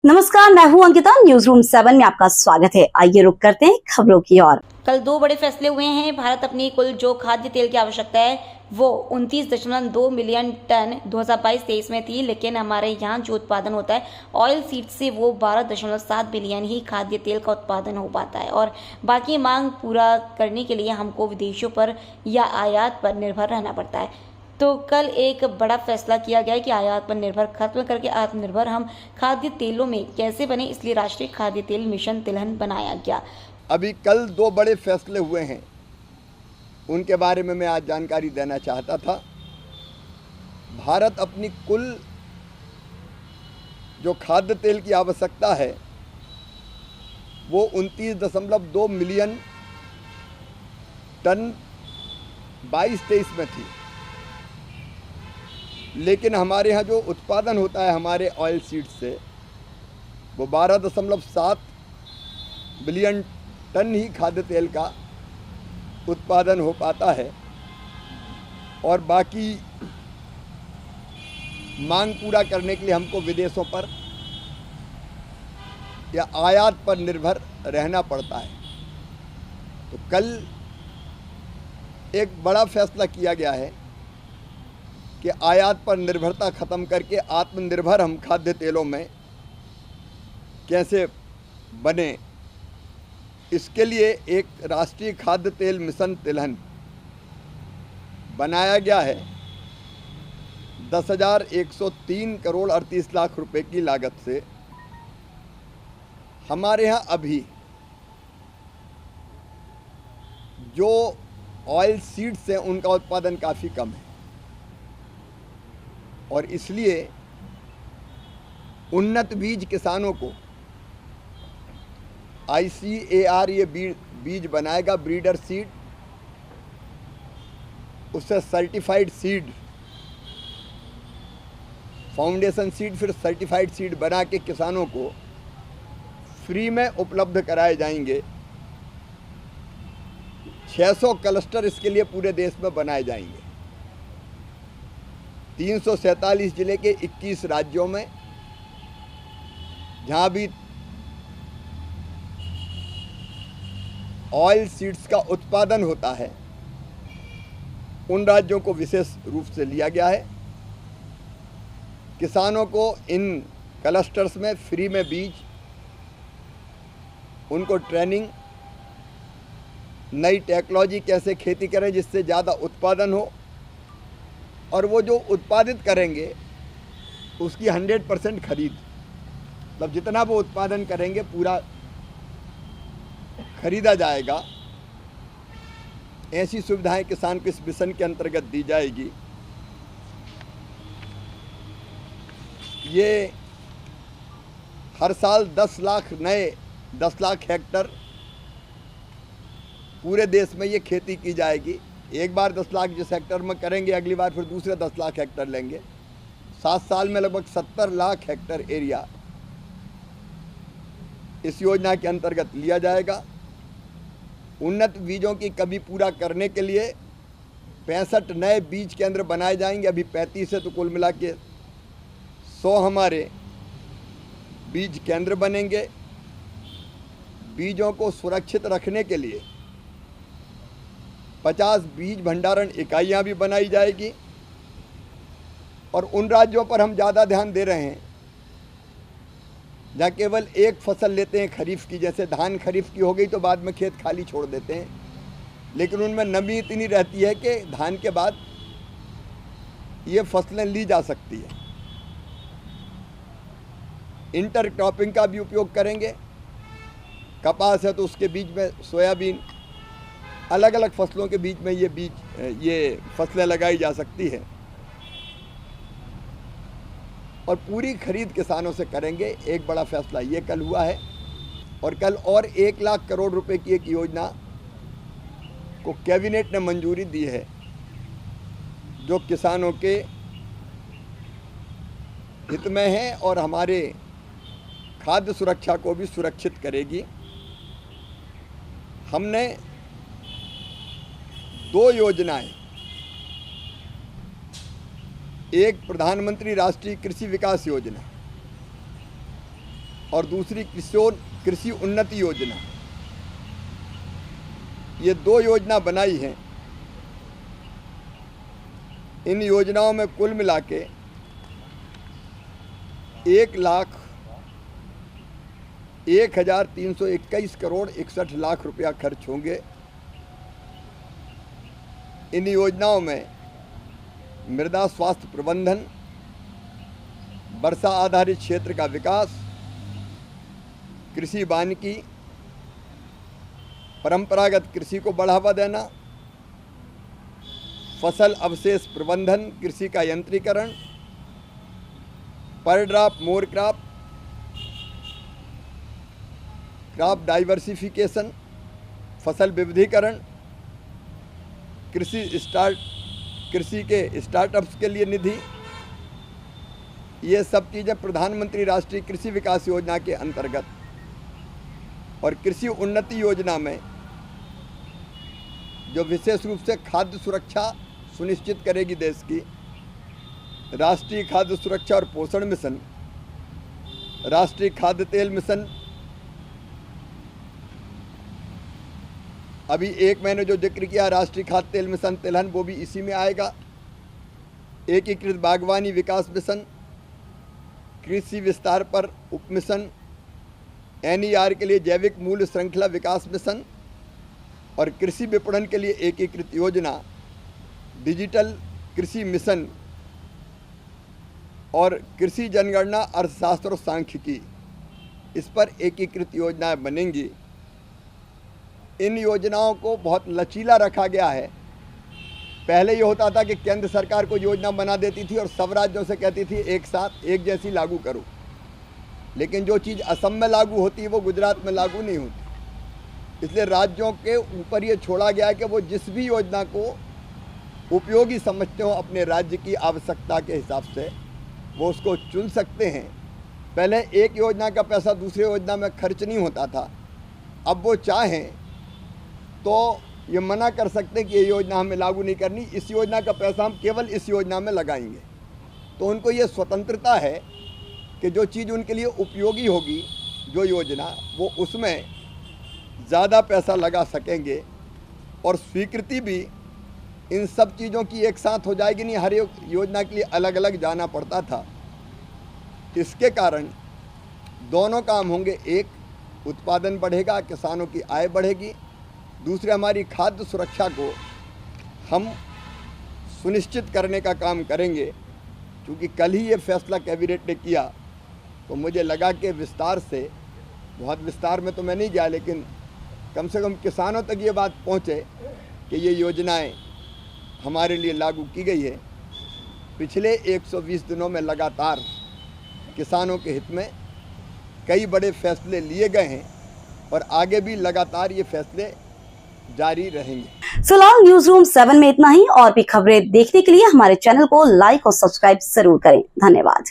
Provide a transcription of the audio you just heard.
नमस्कार, मैं हूं अंकिता। न्यूज रूम 7 में आपका स्वागत है। आइए रुक करते हैं खबरों की ओर। कल दो बड़े फैसले हुए हैं। भारत अपनी कुल जो खाद्य तेल की आवश्यकता है वो 29.2 मिलियन टन 2022-23 में थी, लेकिन हमारे यहाँ जो उत्पादन होता है ऑयल सीड से वो 12.7 बिलियन ही खाद्य तेल का उत्पादन हो पाता है और बाकी मांग पूरा करने के लिए हमको विदेशों पर या आयात पर निर्भर रहना पड़ता है। तो कल एक बड़ा फैसला किया गया है कि आयात पर निर्भर खत्म करके आत्मनिर्भर हम खाद्य तेलों में कैसे बने, इसलिए राष्ट्रीय खाद्य तेल मिशन तिलहन बनाया गया। अभी कल दो बड़े फैसले हुए हैं, उनके बारे में मैं आज जानकारी देना चाहता था। भारत अपनी कुल जो खाद्य तेल की आवश्यकता है वो 29.2 मिलियन टन 22-23 में थी, लेकिन हमारे यहाँ जो उत्पादन होता है हमारे ऑयल सीड से वो 12.7 बिलियन टन ही खाद्य तेल का उत्पादन हो पाता है और बाकी मांग पूरा करने के लिए हमको विदेशों पर या आयात पर निर्भर रहना पड़ता है। तो कल एक बड़ा फैसला किया गया है कि आयात पर निर्भरता ख़त्म करके आत्मनिर्भर हम खाद्य तेलों में कैसे बने, इसके लिए एक राष्ट्रीय खाद्य तेल मिशन तिलहन बनाया गया है। 10,103 करोड़ 38 लाख रुपए की लागत से हमारे यहाँ अभी जो ऑयल सीड्स हैं उनका उत्पादन काफ़ी कम है और इसलिए उन्नत बीज किसानों को ICAR ये बीज बनाएगा, ब्रीडर सीड, उससे सर्टिफाइड सीड, फाउंडेशन सीड, फिर सर्टिफाइड सीड बना के किसानों को फ्री में उपलब्ध कराए जाएंगे। 600 क्लस्टर इसके लिए पूरे देश में बनाए जाएंगे। 347 जिले के 21 राज्यों में जहाँ भी ऑयल सीड्स का उत्पादन होता है उन राज्यों को विशेष रूप से लिया गया है। किसानों को इन क्लस्टर्स में फ्री में बीज, उनको ट्रेनिंग, नई टेक्नोलॉजी कैसे खेती करें जिससे ज़्यादा उत्पादन हो और वो जो उत्पादित करेंगे उसकी 100% खरीद, मतलब जितना वो उत्पादन करेंगे पूरा खरीदा जाएगा। ऐसी सुविधाएं किसान को इस मिशन के अंतर्गत दी जाएगी। ये हर साल 10 लाख हेक्टर पूरे देश में ये खेती की जाएगी। एक बार 10 लाख जिस हेक्टर में करेंगे अगली बार फिर दूसरे 10 लाख हेक्टर लेंगे। 7 साल में लगभग 70 लाख हेक्टर एरिया इस योजना के अंतर्गत लिया जाएगा। उन्नत बीजों की कमी पूरा करने के लिए 65 नए बीज केंद्र बनाए जाएंगे। अभी 35 है तो कुल मिला के 100 हमारे बीज केंद्र बनेंगे। बीजों को सुरक्षित रखने के लिए 50 बीज भंडारण इकाइयां भी बनाई जाएगी और उन राज्यों पर हम ज़्यादा ध्यान दे रहे हैं जहाँ केवल एक फसल लेते हैं खरीफ की, जैसे धान खरीफ की हो गई तो बाद में खेत खाली छोड़ देते हैं, लेकिन उनमें नमी इतनी रहती है कि धान के बाद ये फसलें ली जा सकती है। इंटर क्रॉपिंग का भी उपयोग करेंगे। कपास है तो उसके बीच में सोयाबीन, अलग अलग फसलों के बीच में ये फसलें लगाई जा सकती है और पूरी खरीद किसानों से करेंगे। एक बड़ा फैसला ये कल हुआ है और कल और 1 लाख करोड़ रुपए की एक योजना को कैबिनेट ने मंजूरी दी है जो किसानों के हित में है और हमारे खाद्य सुरक्षा को भी सुरक्षित करेगी। हमने 2 योजनाएं, एक प्रधानमंत्री राष्ट्रीय कृषि विकास योजना और दूसरी कृषि उन्नति योजना। ये 2 योजना बनाई हैं। इन योजनाओं में कुल मिला के 1,01,321 करोड़ 61 लाख रुपया खर्च होंगे। इन योजनाओं में मृदा स्वास्थ्य प्रबंधन, वर्षा आधारित क्षेत्र का विकास, कृषि वानिकी, परंपरागत कृषि को बढ़ावा देना, फसल अवशेष प्रबंधन, कृषि का यंत्रीकरण, पर ड्रॉप मोर क्रॉप डाइवर्सिफिकेशन, फसल विविधीकरण, कृषि के स्टार्टअप्स के लिए निधि, ये सब चीज़ें प्रधानमंत्री राष्ट्रीय कृषि विकास योजना के अंतर्गत और कृषि उन्नति योजना में जो विशेष रूप से खाद्य सुरक्षा सुनिश्चित करेगी देश की, राष्ट्रीय खाद्य सुरक्षा और पोषण मिशन, राष्ट्रीय खाद्य तेल मिशन, अभी एक मैंने जो जिक्र किया राष्ट्रीय खाद्य तेल मिशन तिलहन, वो भी इसी में आएगा। एकीकृत बागवानी विकास मिशन, कृषि विस्तार पर उप मिशन, NER के लिए जैविक मूल्य श्रृंखला विकास मिशन और कृषि विपणन के लिए एकीकृत योजना, डिजिटल कृषि मिशन और कृषि जनगणना, अर्थशास्त्र और सांख्यिकी, इस पर एकीकृत योजनाएं बनेंगी। इन योजनाओं को बहुत लचीला रखा गया है। पहले ये होता था कि केंद्र सरकार को योजना बना देती थी और सब राज्यों से कहती थी एक साथ एक जैसी लागू करो, लेकिन जो चीज़ असम में लागू होती है वो गुजरात में लागू नहीं होती। इसलिए राज्यों के ऊपर ये छोड़ा गया है कि वो जिस भी योजना को उपयोगी समझते हो अपने राज्य की आवश्यकता के हिसाब से वो उसको चुन सकते हैं। पहले एक योजना का पैसा दूसरी योजना में खर्च नहीं होता था, अब वो चाहें तो ये मना कर सकते हैं कि ये योजना हमें लागू नहीं करनी, इस योजना का पैसा हम केवल इस योजना में लगाएंगे। तो उनको ये स्वतंत्रता है कि जो चीज़ उनके लिए उपयोगी होगी, जो योजना, वो उसमें ज़्यादा पैसा लगा सकेंगे और स्वीकृति भी इन सब चीज़ों की एक साथ हो जाएगी। नहीं, हर योजना के लिए अलग अलग जाना पड़ता था। इसके कारण दोनों काम होंगे, एक उत्पादन बढ़ेगा, किसानों की आय बढ़ेगी, दूसरे हमारी खाद्य सुरक्षा को हम सुनिश्चित करने का काम करेंगे। क्योंकि कल ही ये फैसला कैबिनेट ने किया तो मुझे लगा कि विस्तार से, बहुत विस्तार में तो मैं नहीं गया, लेकिन कम से कम किसानों तक ये बात पहुँचे कि ये योजनाएं हमारे लिए लागू की गई है। पिछले 120 दिनों में लगातार किसानों के हित में कई बड़े फैसले लिए गए हैं और आगे भी लगातार ये फैसले जारी रहेंगे। फिलहाल न्यूज रूम 7 में इतना ही। और भी खबरें देखने के लिए हमारे चैनल को लाइक और सब्सक्राइब जरूर करें। धन्यवाद।